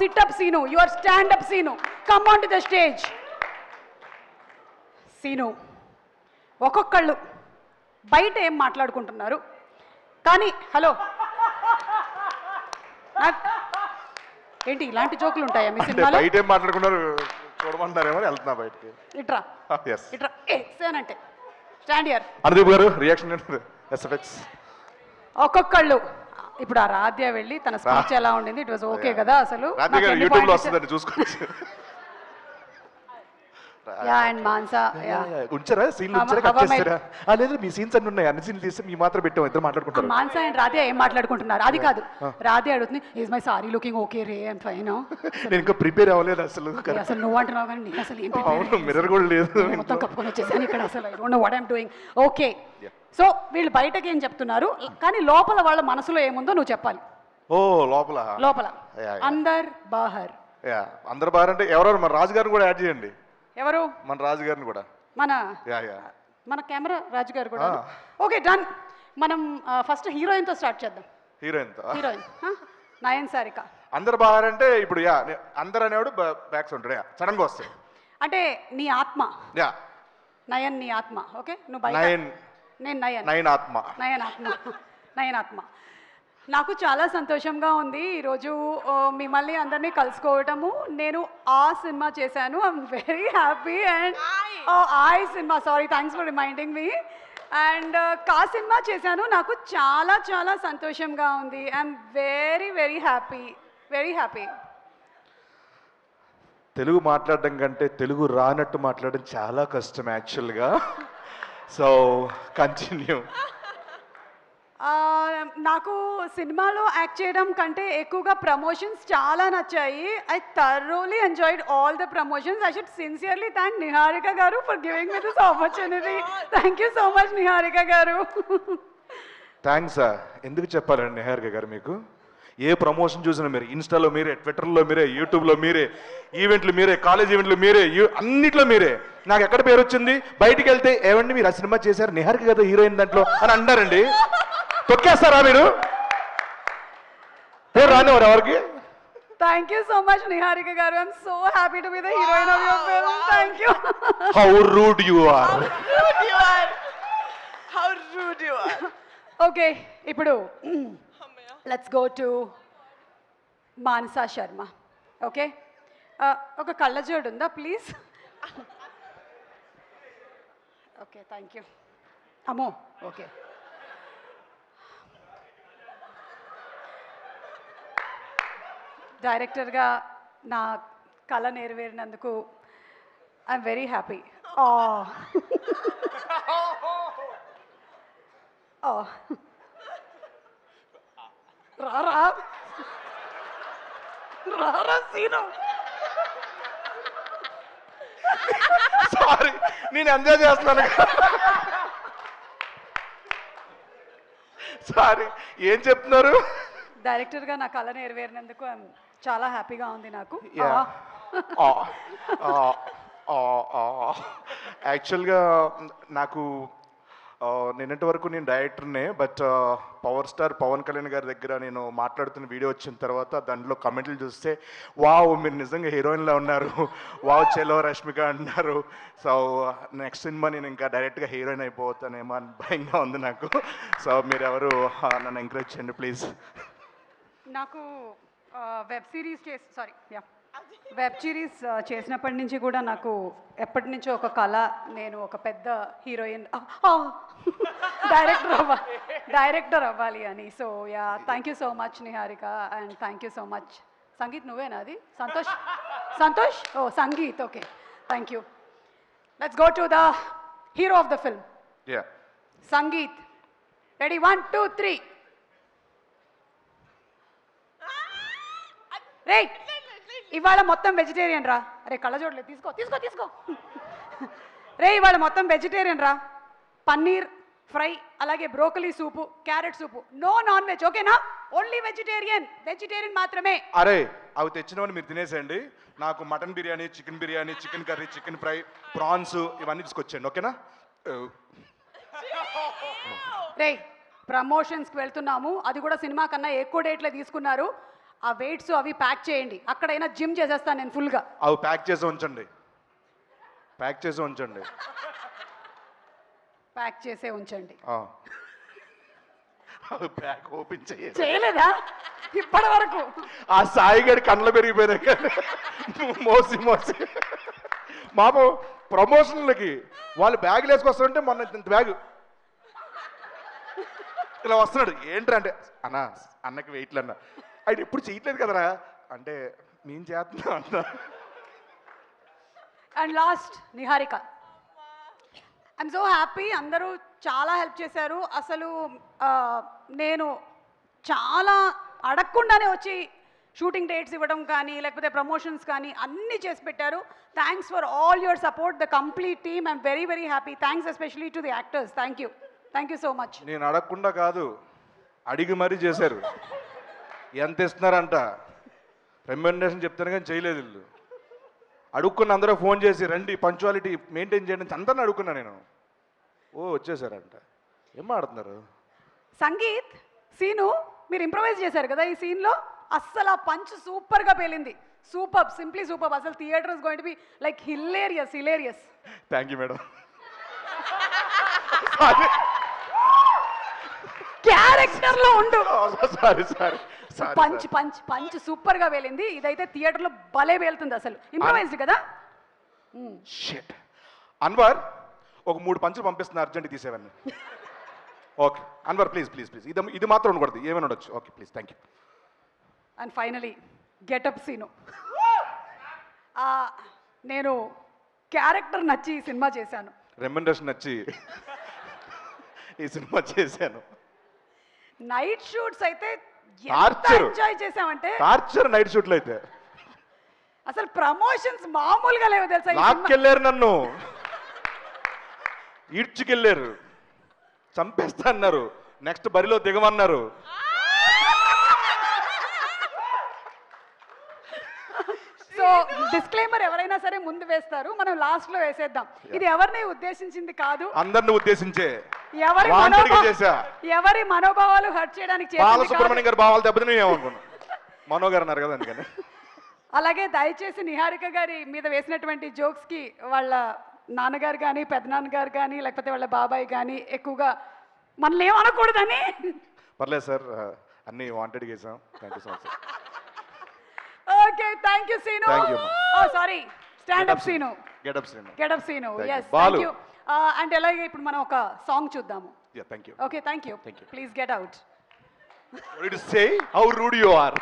sit up Sinu, you are stand up Sinu. Come on to the stage. Sinu, ఒక్కొక్కళ్ళు బయట ఏం మాట్లాడుకుంటున్నారు కానీ హలో ఏంటి ఇలాంటి జోకులు ఉంటాయా మీ సినిమాలో? బయట ఏం మాట్లాడుకున్నారు చూడమంటారేమో వెళ్తున్నా బయటికి. ఇట్రా ఇట్రా అంటే స్టాండ్ హియర్. అనుదీప్ గారు రియాక్షన్ ఎస్ఎఫ్ఎక్స్. ఒక్కొక్కళ్ళు ఇప్పుడు ఆ రాధ్య వెళ్ళి తన స్పీచ్ ఎలా ఉండింది, ఇట్ వాజ్ ఓకే కదా? అసలు యూట్యూబ్ లో వస్తుందండి చూసుకోవచ్చు. అండ్ మాన్సా ఉంచారా సీన్లు ఉంచారా కట్ చేస్తారా? లేదు మీ సీన్స్ అన్ని ఉన్నాయి, అన్ని సీన్లు తీస్తే మీ మాత్రం పెట్టాం, ఇద్దరు మాట్లాడుకుంటారు. మాన్సా అండ్ రాధ్య ఏం మాట్లాడుకుంటున్నారు అది కాదు. రాధ్య అడుగుతుంది is my sorry looking okay ray and fine. నేను ఇంకా ప్రిపేర్ అవ్వలేదు అసలు. అసలు నువ్వు అంటున్నావు కానీ నేను అసలు ఏం అవును మిర్రర్ కూడా లేదు, మొత్తం కప్పుకొని వచ్చేసాను ఇక్కడ. అసలు I don't know what I'm doing. Okay so వీళ్ళు బయటకి ఏం చెప్తున్నారు కానీ లోపల వాళ్ళ మనసులో ఏముందో నువ్వు చెప్పాలి. ఓ లోపల లోపల అందర్ బాహర్. అందరు బాహర్ అంటే ఎవరెవరు? మన రాజు గారిని కూడా యాడ్ చేయండి. ఎవరు? మన రాజు గారిని కూడా. మన కెమెరా రాజు గారు కూడా. Okay done. మనం ఫస్ట్ హీరోయిన్ తో స్టార్ట్ చేద్దాం. హీరోయిన్ నయన్ సారిక. అందరు బాహర్ అంటే ఇప్పుడు అందరు అనేవాడు బ్యాక్స్ ఉంటాడు సడన్ గా వస్తాయి అంటే నీ ఆత్మ. నయన్ నీ ఆత్మ. ఓకే నువ్వు బయట. నేను నయన్ ఆత్మ. నయన్ ఆత్మ. నాకు చాలా సంతోషంగా ఉంది ఈరోజు మిమ్మల్ని అందరినీ కలుసుకోవటము. నేను ఆ సినిమా చేశాను, I'm very happy. And cinema sorry thanks for reminding me. And కా సినిమా చేశాను, నాకు చాలా చాలా సంతోషంగా ఉంది. I'm very very happy, very happy. Telugu మాట్లాడడం కంటే తెలుగు రానట్టు మాట్లాడడం చాలా కష్టం యాక్చువల్గా. So continue. నాకు సినిమాలో యాక్ట్ చేయడం కంటే ఎక్కువగా ప్రమోషన్స్ చాలా నచ్చాయి. I thoroughly enjoyed all the promotions. I should sincerely thank Niharika garu for giving me this opportunity. Thank you so much Niharika గారు. థ్యాంక్స్. ఎందుకు చెప్పాలండి నిహారిక గారు, మీకు ఏ ప్రమోషన్ చూసినా మీరే, ఇన్స్టాలో మీరే, ట్విట్టర్లో మీరే, యూట్యూబ్లో మీరే, ఈవెంట్లు మీరే, కాలేజ్ ఈవెంట్లు మీరే, అన్నిట్లో మీరే. నాకు ఎక్కడ పేరు వచ్చింది, బయటికి వెళ్తే ఏమండి మీరు ఆ సినిమా చేశారు, నిహారిక కదా హీరోయిన్ దాంట్లో అని అంటారండి. తొక్కేస్తారా మీరు? పేరు రానివారు ఎవరికి? Thank you so much Niharika garu. I'm so happy to be the heroine of your film. Thank you. How rude you are. How rude you are. Okay, ipudu let's go to Mansa Sharma. Okay? Oka kallajodu unda please. Okay, thank you. Amo, okay. డైరెక్టర్గా నా కళ నెరవేరినందుకు I'm very happy. రారా రారా scene. Sorry నేను enjoy చేస్తున్నాను. Sorry ఏం చెప్తున్నారు? డైరెక్టర్గా నా కళ నెరవేరినందుకు చాలా హ్యాపీగా ఉంది నాకు. యాక్చువల్గా నాకు నిన్నటి వరకు నేను డైరెక్టర్నే, but power star Pawan Kalyan గారి దగ్గర నేను మాట్లాడుతున్న వీడియో వచ్చిన తర్వాత దాంట్లో కమెంట్లు చూస్తే వావ్ మీరు నిజంగా హీరోయిన్లా ఉన్నారు, వావ్ చెలో రష్మిక అంటున్నారు. సో నెక్స్ట్ సినిమా నేను ఇంకా డైరెక్ట్గా హీరోయిన్ అయిపోతానేమో అని భయంగా ఉంది నాకు. సో మీరు ఎవరు నన్ను ఎంకరేజ్ చేయండి ప్లీజ్. నాకు వెబ్ సిరీస్ చేసినప్పటి నుంచి కూడా నాకు ఎప్పటి నుంచో ఒక కళ, నేను ఒక పెద్ద హీరోయిన్ డైరెక్టర్ అవ్వాలి అని. So yeah thank you so much Niharika and thank you so much. Sangeet నువ్వేనా అది? Santosh oh Sangeet. Okay thank you. Let's go to the hero of the film. Sangeet. Ready 1 2 3. రే ఇవాళ మొత్తం వెజిటేరియన్ రా. అరే కళ్ళజోడలేదు, తీసుకో తీసుకో తీసుకో. రే ఇవాళ మొత్తం వెజిటేరియన్ రా. పన్నీర్ ఫ్రై, అలాగే బ్రోకలీ సూపు, క్యారెట్ సూపు, నో నాన్ వెజ్. ఓకేనా? ఓన్లీ వెజిటేరియన్ మాత్రమే. అరే అవి తెచ్చినవని మీరు తినేసేయండి. నాకు mutton biryani, chicken biryani, chicken curry, chicken fry, prawns ఇవన్నీ తీసుకొచ్చేయండి. ఓకేనా? రే ప్రమోషన్స్కి వెళ్తున్నాము, అది కూడా సినిమా కన్నా ఎక్కువ డేట్లో తీసుకున్నారు. ఆ వెయిట్స్ అవి ప్యాక్ చేయండి, అక్కడైనా జిమ్ చేసేస్తాను నేను ఫుల్గా. అవి ప్యాక్ చేసి ఉంచండి, ప్యాక్ చేసి ఉంచండి. ప్యాక్ చేసే ఉంచండి. అవి ప్యాక్ ఓపెన్ చేయలేదా ఇప్పటి వరకు? ఆ సాయిగడి కళ్ళ పెరిగిపోయినాయి కానీ మోసి మోసి మాపు ప్రమోషన్లకి వాళ్ళు బ్యాగులు వేసుకొస్తారంటే మొన్న ఇంత బ్యాగు ఇలా వస్తున్నాడు. ఏంటంటే అన్నకి వెయిట్లు అన్న ఆయన ఎప్పుడు చేయట్లేదు కదరా అంటే నేను చేస్తున్నా అన్న. And last Niharika. I'm so happy, అందరూ చాలా హెల్ప్ చేశారు. అసలు నేను చాలా అడగకుండానే వచ్చి షూటింగ్ డేట్స్ ఇవ్వడం కానీ లేకపోతే ప్రమోషన్స్ కానీ అన్నీ చేసి పెట్టారు. Thanks for all your support, the complete team. I'm very very happy. Thanks especially to the actors. Thank you so much. నేను అడగకుండా కాదు, అడిగి మరీ చేశారు. ఎంత ఇస్తున్నారంట రెమ్యునరేషన్ చెప్తాను కానీ చేయలేదు వీళ్ళు. అడుక్కున్న అందరూ ఫోన్ చేసి రండి పంక్చువాలిటీ మెయింటైన్ చేయండి అందరిని అడుక్కున్నా నేను. వచ్చేసారంట. ఏం మాడుతున్నారు? సంగీత్, సీను మీరు ఇంప్రవైజ్ చేశారు కదా ఈ సీన్లో, అస్సలు ఆ పంచ్ సూపర్గా పేలింది. Super, simply super. అసలు theatre is going to be like hilarious. Thank you madam. Character లో ఉండు. సారీ పంచ్ సూపర్ గా వేలింది. ఇదైతే థియేటర్ లో భలే వేలుతుంది. అసలు ఇంప్రవైజ్డ్ కదా. షిట్. అన్వర్ ఒక 3 పంచులు పంపిస్తున్నా, అర్జెంట్ తీసేవన్నీ. Okay Anwar please please please, ఇది మాత్రం ఉండకూడదు, ఏమైనా ఉండొచ్చు. Okay please, thank you. And finally Getup Seenu. నేను క్యారెక్టర్ నచ్చి ఈ సినిమా చేశాను, రెమ్యునరేషన్ నచ్చి ఈ సినిమా చేశాను. నైట్ షూట్స్ అయితే టార్చర్ ఎంజాయ్ చేసామంటే టార్చర్. నైట్ షూట్లు అయితే అసలు ప్రమోషన్స్ మామూలుగా లేవు తెలుసా. లాక్కెళ్ళారు, నన్ను ఈడ్చుకెళ్ళారు, చంపేస్తా అన్నారు, నెక్స్ట్ బరిలో దిగమన్నారు. సో డిస్క్లైమర్ ఎవరైనా సరే ముందు వేస్తారు, మనం లాస్ట్ లో వేసేద్దాం. ఇది ఎవరిని ఉద్దేశించింది కాదు, అందరిని ఉద్దేశించే ఎవరి మనోభావాలు హర్ట్ చేయడానికి. బాలసుబ్రహ్మణ్యం గారి భావాలు దెబ్బతిని ఏమనుకున్నా, మనో గారు అన్నారు కదా అందుకని. అలాగే దయచేసి నిహారిక గారి మీద వేసినటువంటి జోక్స్ కి వాళ్ళ నాన్నగారు కానీ పెద్దనాన్నగారు కానీ లేకపోతే వాళ్ళ బాబాయ్ కానీ ఎక్కువగా మనల్ని ఏమనకూడదని. పర్లేదు సార్, అన్ని వాంటెడ్ చేసాం. Thank you so much. Okay thank you Seenu. Sorry, stand up Seenu. Get up Seenu. yes thank you. And అలాగే ఇప్పుడు మనం ఒక సాంగ్ చూద్దాము. Thank you. Okay thank you. Please get out. What did you say? How rude you are.